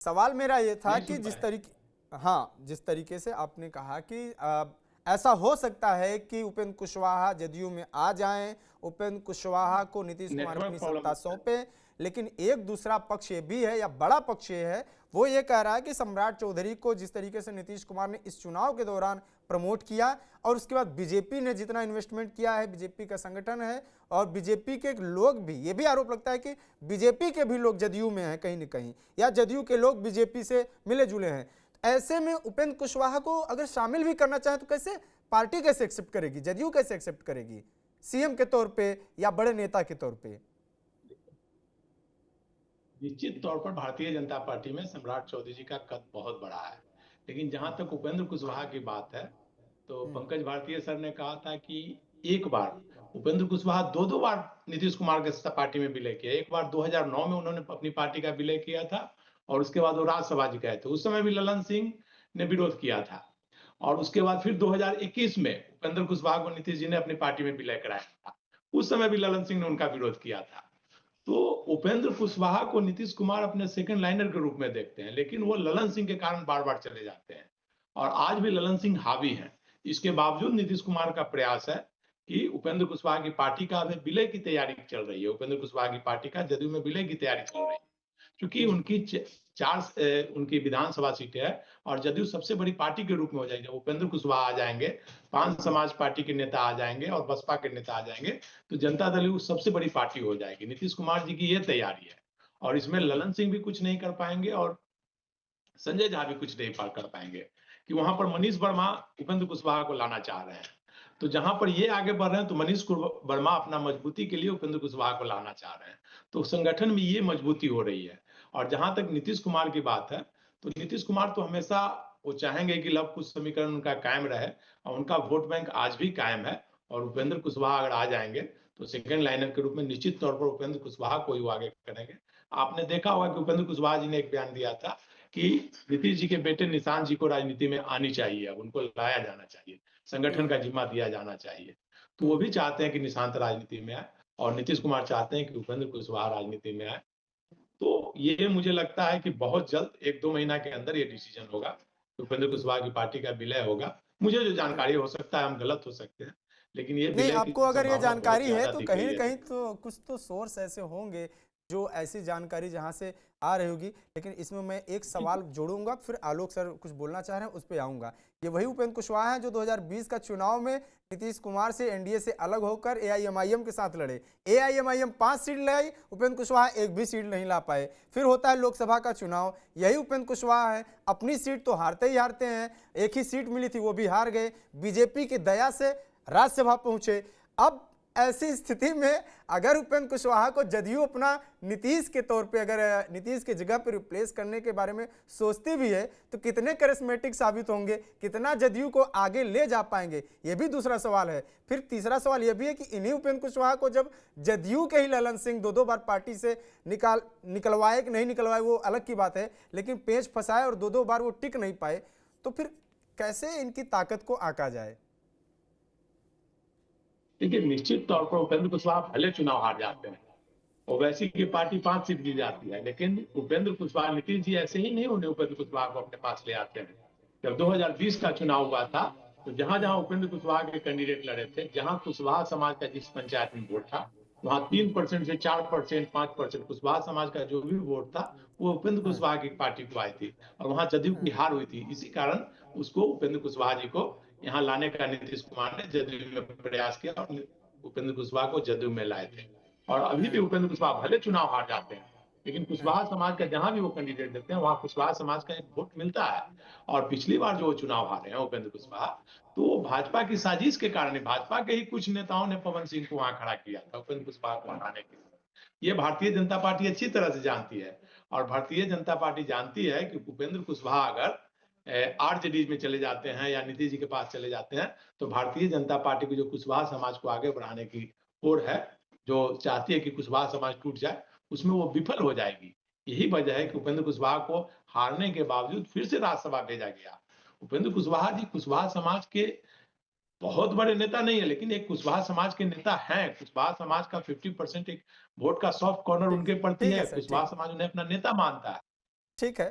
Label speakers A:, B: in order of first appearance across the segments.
A: सवाल मेरा ये था
B: नहीं
A: कि
B: सुन पाए।
A: जिस तरीके से आपने कहा कि ऐसा हो सकता है कि उपेंद्र कुशवाहा जदयू में आ जाएं, उपेंद्र कुशवाहा को नीतीश कुमार
B: नेटवर्क
A: अपनी
B: प्रॉब्लम
A: सत्ता
B: लगता है।
A: सौंपे। लेकिन एक दूसरा पक्ष ये भी है, या बड़ा पक्ष ये है, वो ये कह रहा है कि सम्राट चौधरी को जिस तरीके से नीतीश कुमार ने इस चुनाव के दौरान प्रमोट किया, और उसके बाद बीजेपी ने जितना इन्वेस्टमेंट किया है, बीजेपी का संगठन है और बीजेपी के लोग भी, ये भी आरोप लगता है कि बीजेपी के भी लोग जदयू में हैं कहीं ना कहीं, या जदयू के लोग बीजेपी से मिले जुले हैं। ऐसे में उपेंद्र कुशवाहा को अगर शामिल भी करना चाहे तो कैसे, पार्टी कैसे एक्सेप्ट करेगी, जदयू कैसे एक्सेप्ट करेगी, सीएम के तौर पे या बड़े नेता के तौर पे?
B: निश्चित तौर पर भारतीय जनता पार्टी में सम्राट चौधरी जी का कद बहुत बड़ा है, लेकिन जहां तक उपेंद्र कुशवाहा की बात है, तो पंकज भारतीय सर ने कहा था कि एक बार उपेंद्र कुशवाहा दो दो बार नीतीश कुमार के पार्टी में विलय किया। एक बार 2009 में उन्होंने अपनी पार्टी का विलय किया था, और उसके बाद वो राज्यसभा जी गए थे। उस समय भी ललन सिंह ने विरोध किया था, और उसके बाद फिर 2021 में उपेंद्र कुशवाहा को नीतीश जी ने अपनी पार्टी में विलय कराया था। उस समय भी ललन सिंह ने उनका विरोध किया था। तो उपेंद्र कुशवाहा को नीतीश कुमार अपने सेकंड लाइनर के रूप में देखते हैं, लेकिन वो ललन सिंह के कारण बार बार चले जाते हैं, और आज भी ललन सिंह हावी हैं। इसके बावजूद नीतीश कुमार का प्रयास है कि उपेंद्र कुशवाहा की पार्टी का अभी विलय की तैयारी चल रही है। उपेंद्र कुशवाहा की पार्टी का जदयू में विलय की तैयारी चल रही है, क्योंकि उनकी उनकी विधानसभा सीटें है, और जदयू सबसे बड़ी पार्टी के रूप में हो जाएगी। जब उपेंद्र कुशवाहा आ जाएंगे, 5 समाज पार्टी के नेता आ जाएंगे और बसपा के नेता आ जाएंगे, तो जनता दल सबसे बड़ी पार्टी हो जाएगी। नीतीश कुमार जी की ये तैयारी है, और इसमें ललन सिंह भी कुछ नहीं कर पाएंगे और संजय झा भी कुछ नहीं कर पाएंगे, कि वहां पर मनीष वर्मा उपेंद्र कुशवाहा को लाना चाह रहे हैं। तो जहां पर ये आगे बढ़ रहे हैं, तो मनीष वर्मा अपना मजबूती के लिए उपेंद्र कुशवाहा को लाना चाह रहे हैं। तो संगठन में ये मजबूती हो रही है। और जहां तक नीतीश कुमार की बात है, तो नीतीश कुमार तो हमेशा वो चाहेंगे कि लव कुश समीकरण उनका कायम रहे, और उनका वोट बैंक आज भी कायम है। और उपेंद्र कुशवाहा अगर आ जाएंगे, तो सेकंड लाइनर के रूप में निश्चित तौर पर उपेंद्र कुशवाहा को ही वो आगे करेंगे। आपने देखा होगा कि उपेंद्र कुशवाहा जी ने एक बयान दिया था कि नीतीश जी के बेटे निशांत जी को राजनीति में आनी चाहिए, अब उनको लाया जाना चाहिए, संगठन का जिम्मा दिया जाना चाहिए। तो वो भी चाहते हैं कि निशांत राजनीति में आए, और नीतीश कुमार चाहते हैं कि उपेंद्र कुशवाहा राजनीति में आए। तो ये मुझे लगता है कि बहुत जल्द 1-2 महीना के अंदर ये डिसीजन होगा, उपेंद्र कुशवाहा की पार्टी का विलय होगा। मुझे जो जानकारी हो सकता है, हम गलत हो सकते हैं, लेकिन ये
A: नहीं,
B: विलय की
A: आपको अगर ये
B: संभावना बहुत
A: जानकारी है
B: ज्यादा
A: तो
B: दिख
A: कहीं
B: रही
A: ना
B: है।
A: कहीं तो कुछ तो सोर्स ऐसे होंगे जो ऐसी जानकारी जहां से आ रही होगी। लेकिन इसमें मैं एक सवाल जोड़ूंगा, फिर आलोक सर कुछ बोलना चाह रहे हैं उस पर आऊंगा। ये वही उपेंद्र कुशवाहा है जो 2020 का चुनाव में नीतीश कुमार से एनडीए से अलग होकर एआईएमआईएम के साथ लड़े। एआईएमआईएम 5 सीट लाई, उपेंद्र कुशवाहा एक भी सीट नहीं ला पाए। फिर होता है लोकसभा का चुनाव, यही उपेंद्र कुशवाहा है, अपनी सीट तो हारते ही हारते हैं, एक ही सीट मिली थी वो भी हार गए, बीजेपी की दया से राज्यसभा पहुंचे। अब ऐसी स्थिति में अगर उपेंद्र कुशवाहा को जदयू अपना नीतीश के तौर पे, अगर नीतीश की जगह पे रिप्लेस करने के बारे में सोचती भी है, तो कितने करिश्मेटिक साबित होंगे, कितना जदयू को आगे ले जा पाएंगे, ये भी दूसरा सवाल है। फिर तीसरा सवाल यह भी है कि इन्हीं उपेंद्र कुशवाहा को जब जदयू के ही ललन सिंह दो दो बार पार्टी से निकलवाए कि नहीं निकलवाए वो अलग की बात है, लेकिन पेच फंसाए और दो दो बार वो टिक नहीं पाए, तो फिर कैसे इनकी ताकत को आंका जाए?
B: देखिए, निश्चित तौर पर उपेंद्र कुशवाहा भले चुनाव हार जाते हैं, ओवैसी की पार्टी 5 सीट जीत जाती है, लेकिन उपेंद्र कुशवाहा, नीतीश जी ऐसे ही नहीं उन्हें उपेंद्र कुशवाहा को अपने पास ले आते हैं। जब 2020 का चुनाव हुआ था, तो जहां जहां उपेंद्र कुशवाहा के कैंडिडेट लड़े थे, जहां कुशवाहा समाज का जिस पंचायत में वोट था, वहां 3% से 4%, 5% कुशवाहा समाज का जो भी वोट था, वो उपेंद्र कुशवाहा की पार्टी को आई थी, और वहां जदयू की हार हुई थी। इसी कारण उसको उपेंद्र कुशवाहा जी को यहाँ लाने का नीतीश कुमार ने जदयू में प्रयास किया, और उपेंद्र कुशवाहा को जदयू में लाए थे। और अभी भी उपेंद्र कुशवाहा भले चुनाव हार जाते हैं, लेकिन कुशवाहा समाज का जहां भी वो कैंडिडेट देते हैं, वहां कुशवाहा समाज का एक वोट मिलता है। और पिछली बार जो चुनाव हारे हैं उपेंद्र कुशवाहा, तो भाजपा की साजिश के कारण, भाजपा के ही कुछ नेताओं ने पवन सिंह को वहां खड़ा किया था उपेंद्र कुशवाहा को हटाने के लिए। ये भारतीय जनता पार्टी अच्छी तरह से जानती है, और भारतीय जनता पार्टी जानती है कि उपेंद्र कुशवाहा अगर आरजेडी में चले जाते हैं या नीतीश जी के पास चले जाते हैं, तो भारतीय जनता पार्टी की जो कुशवाहा समाज को आगे बढ़ाने की होड़ है, जो चाहती है कि कुशवाहा समाज टूट जाए, उसमें वो विफल हो जाएगी। यही वजह है कि उपेंद्र कुशवाहा को हारने के बावजूद फिर से राज्यसभा भेजा गया। उपेंद्र कुशवाहा जी कुशवाहा समाज के बहुत बड़े नेता नहीं है, लेकिन एक कुशवाहा समाज के नेता हैं। कुशवाहा समाज का 50% एक वोट का सॉफ्ट कॉर्नर
A: ठीक
B: उनके प्रति
A: ठीक है
B: है।
A: सर,
B: कुशवाहा
A: ठीक।
B: समाज उन्हें अपना नेता मानता है।
A: ठीक है,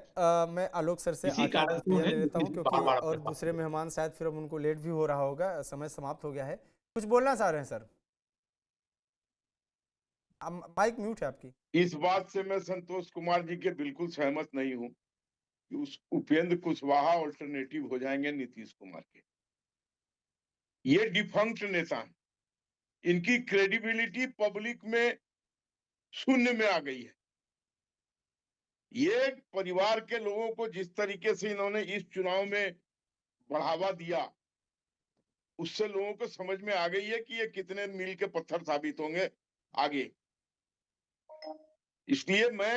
A: मैं आलोक सर से
B: इसी
A: आखिरी
B: कारण से
A: प्रतिक्रिया
B: उन्हें
A: ले लेता हूँ,
B: नीतीश
A: क्योंकि
B: बार-बार
A: और
B: अपने पास
A: दूसरे मेहमान शायद फिर अब उनको लेट भी हो रहा होगा, समय समाप्त हो गया है। कुछ बोलना चाह रहे हैं सर? माइक म्यूट है आपकी।
C: इस बात से मैं संतोष कुमार जी के बिल्कुल सहमत नहीं हूं कि उस उपेंद्र कुशवाहा ऑल्टरनेटिव हो जाएंगे नीतीश कुमार के। ये डिफंक्ट नेता हैं। इनकी क्रेडिबिलिटी पब्लिक में शून्य में आ गई है। ये परिवार के लोगों को जिस तरीके से इन्होंने इस चुनाव में बढ़ावा दिया, उससे लोगों को समझ में आ गई है कि ये कितने मील के पत्थर साबित होंगे आगे। इसलिए मैं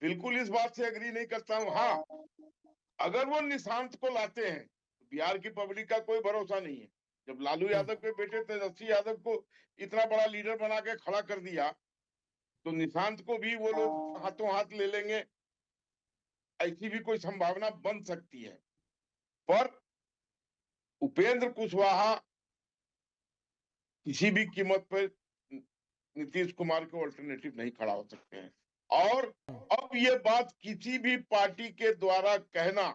C: बिल्कुल इस बात से एग्री नहीं करता हूं। हाँ, अगर वो निशांत को लाते हैं, बिहार की पब्लिक का कोई भरोसा नहीं है। जब लालू यादव के बेटे तेजस्वी यादव को इतना बड़ा लीडर बना के खड़ा कर दिया, तो निशांत को भी वो लोग हाथों हाथ ले लेंगे, ऐसी भी कोई संभावना बन सकती है। पर उपेंद्र कुशवाहा किसी भी कीमत पर नीतीश कुमार के ऑल्टरनेटिव नहीं खड़ा हो सकते हैं। और अब ये बात किसी भी पार्टी के द्वारा कहना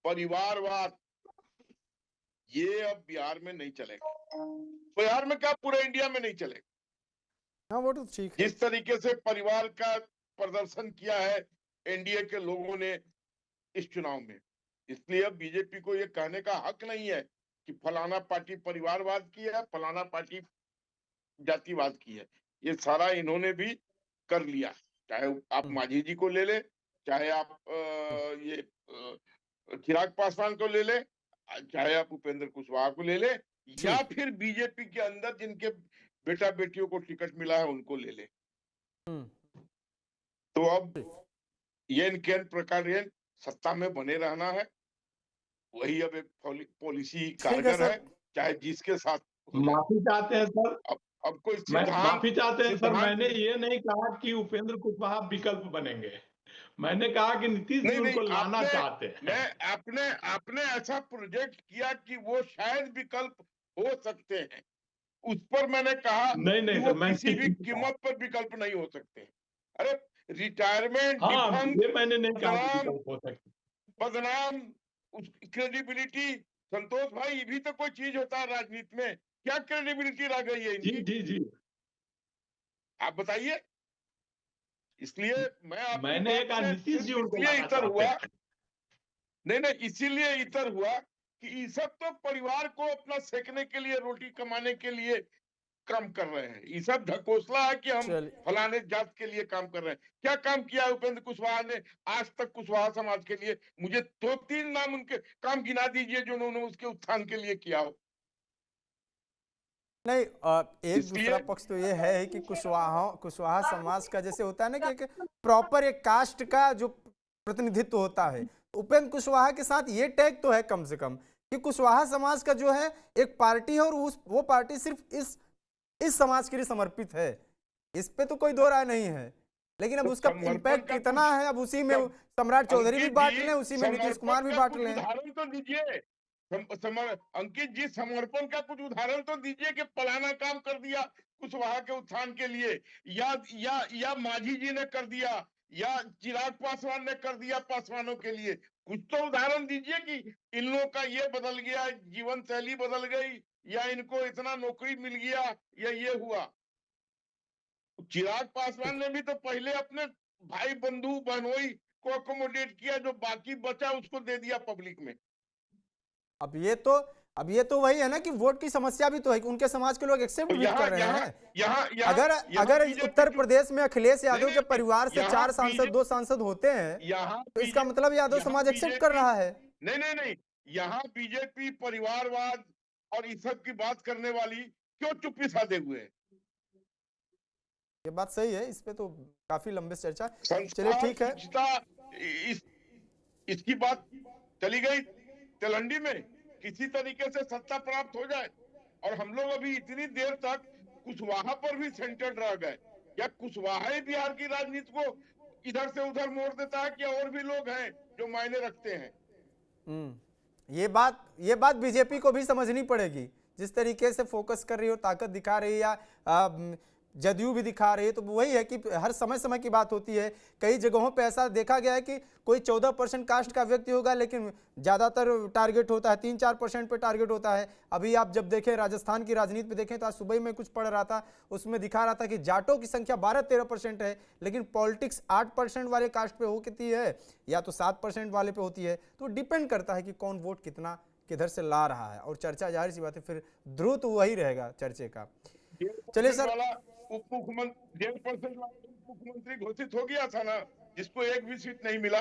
C: परिवारवाद, ये अब बिहार में नहीं चलेगा। बिहार में क्या, पूरे इंडिया में नहीं चलेगा।
A: हाँ, वो तो ठीक है।
C: जिस तरीके से परिवार का प्रदर्शन किया है एनडीए के लोगों ने इस चुनाव में, इसलिए अब बीजेपी को ये कहने का हक नहीं है कि फलाना पार्टी परिवारवाद की है, फलाना पार्टी जातिवाद की है। ये सारा इन्होंने भी कर लिया। चाहे आप मांझी जी को ले ले, चाहे आप चिराग पासवान को ले ले, चाहे आप उपेंद्र कुशवाहा को ले ले, या फिर बीजेपी के अंदर जिनके बेटा बेटियों को टिकट मिला है उनको ले ले। तो अब ये इनके प्रकार सत्ता में बने रहना है, वही अब एक पॉलिसी कारगर है, चाहे जिसके साथ।
B: माफी चाहते हैं सर।
C: अब कोई
B: माफी चाहते हैं सर, मैंने
C: सिद्धांत
B: ये नहीं कहा कि उपेंद्र कुशवाहा विकल्प बनेंगे। मैंने कहा कि नीतीश जी उनको लाना चाहते हैं।
C: मैं आपने ऐसा प्रोजेक्ट किया कि वो शायद विकल्प हो सकते हैं, उस पर मैंने कहा
B: नहीं
C: कि
B: सर,
C: वो किसी भी कीमत पर विकल्प नहीं हो सकते। अरे रिटायरमेंट,
B: हाँ, ये मैंने नहीं कहा कि
C: बदनाम,
B: विकल्प हो सकते।
C: बदनाम, क्रेडिबिलिटी। संतोष भाई, ये भी तो कोई चीज होता है राजनीति में। क्या क्रेडिबिलिटी रह गई है
B: जी
C: इनकी,
B: जी जी,
C: आप बताइए। इसलिए मैं आपकी
B: मैंने
C: बात
B: कहा
C: से
B: नीतीश जी
C: सिर्फ
B: उनको
C: इसलिए
B: लाना
C: इतर
B: चाहते
C: हुआ,
B: हैं।
C: नहीं, इसीलिए इतर हुआ कि ये सब तो परिवार को अपना सेकने के लिए, रोटी कमाने के लिए काम कर रहे हैं। ये सब ढकोसला है कि हम
A: चलिए,
C: फलाने जात के लिए काम कर रहे हैं। क्या काम किया है उपेंद्र कुशवाहा ने आज तक कुशवाहा समाज के लिए? मुझे 2-3 नाम उनके काम गिना दीजिए जो उन्होंने उसके उत्थान के लिए किया हो।
A: नहीं, एक दूसरा
C: इसलिए
A: पक्ष तो ये है कि कुशवाहा समाज का जैसे होता है ना कि एक प्रॉपर एक कास्ट का जो प्रतिनिधित्व होता है, उपेंद्र कुशवाहा के साथ ये टैग तो है कम से कम कि कुशवाहा समाज का जो है एक पार्टी है, और वो पार्टी सिर्फ इस समाज के लिए समर्पित है। इस पे तो कोई दो राय नहीं है। लेकिन अब
C: तो
A: उसका
C: समर्पण
A: इम्पैक्ट
C: का
A: कितना है, अब उसी में सम्राट चौधरी भी
C: अंकित
A: बांट
C: जी,
A: लें, उसी में नीतीश
C: समर्पण
A: कुमार भी
C: का
A: बांट
C: कुछ
A: लें।
C: उदाहरण तो दीजिए। अंकित जी, समर्पण का कुछ उदाहरण तो दीजिए कि फलाना काम कर दिया कुशवाहा के उत्थान के लिए, या मांझी जी ने कर दिया, या चिराग पासवान ने कर दिया पासवानों के लिए। कुछ तो उदाहरण दीजिए कि इन लोगों का ये बदल गया, जीवन शैली बदल गई, या इनको इतना नौकरी मिल गया, या ये हुआ। चिराग पासवान ने भी तो पहले अपने भाई बंधु बहनोई को अकोमोडेट किया, जो बाकी बचा उसको दे दिया पब्लिक में।
A: अब ये तो वही है ना कि वोट की समस्या भी तो है कि उनके समाज के लोग एक्सेप्ट
C: तो
A: भी कर रहे हैं। अगर उत्तर प्रदेश में अखिलेश यादव के परिवार से 4 सांसद 2 सांसद होते हैं, तो इसका मतलब यादव समाज एक्सेप्ट कर रहा है।
C: नहीं, यहाँ बीजेपी परिवारवाद और इस सब की बात करने वाली क्यों चुप्पी साधे हुए है?
A: ये बात सही है, इस पे तो काफी लंबे चर्चा। चलिए
C: संस्कार,
A: ठीक है।
C: शिक्षिता, इसकी बात चली गई तिलंडी में, किसी तरीके से सत्ता प्राप्त हो जाए। और हम लोग अभी इतनी देर तक कुशवाहा पर भी सेंटर्ड रह गए। या कुशवाहा ही बिहार की राजनीति को इधर से उधर मोड़ देता है, कि और भी लोग हैं जो मायने रखते हैं?
A: ये बात बीजेपी को भी समझनी पड़ेगी। जिस तरीके से फोकस कर रही हो, ताकत दिखा रही है, या जदयू भी दिखा रही है। तो वही है कि हर समय समय की बात होती है। कई जगहों पे ऐसा देखा गया है कि कोई 14% कास्ट का व्यक्ति होगा, लेकिन ज़्यादातर टारगेट होता है 3-4% पे टारगेट होता है। अभी आप जब देखें राजस्थान की राजनीति पे देखें तो आज सुबह में कुछ पढ़ रहा था, उसमें दिखा रहा था कि जाटों की संख्या 12-13% है, लेकिन पॉलिटिक्स 8% वाले कास्ट पे होती है या तो 7% वाले पे होती है। तो डिपेंड करता है कि कौन वोट कितना किधर से ला रहा है, और चर्चा जाहिर सी बात है फिर ध्रुव तो वही रहेगा चर्चे का। चलिए
C: 1%
A: सर।
C: वाला उप मुख्यमंत्री 1% वाला उप मुख्यमंत्री घोषित हो गया था ना, जिसको एक भी सीट नहीं मिला।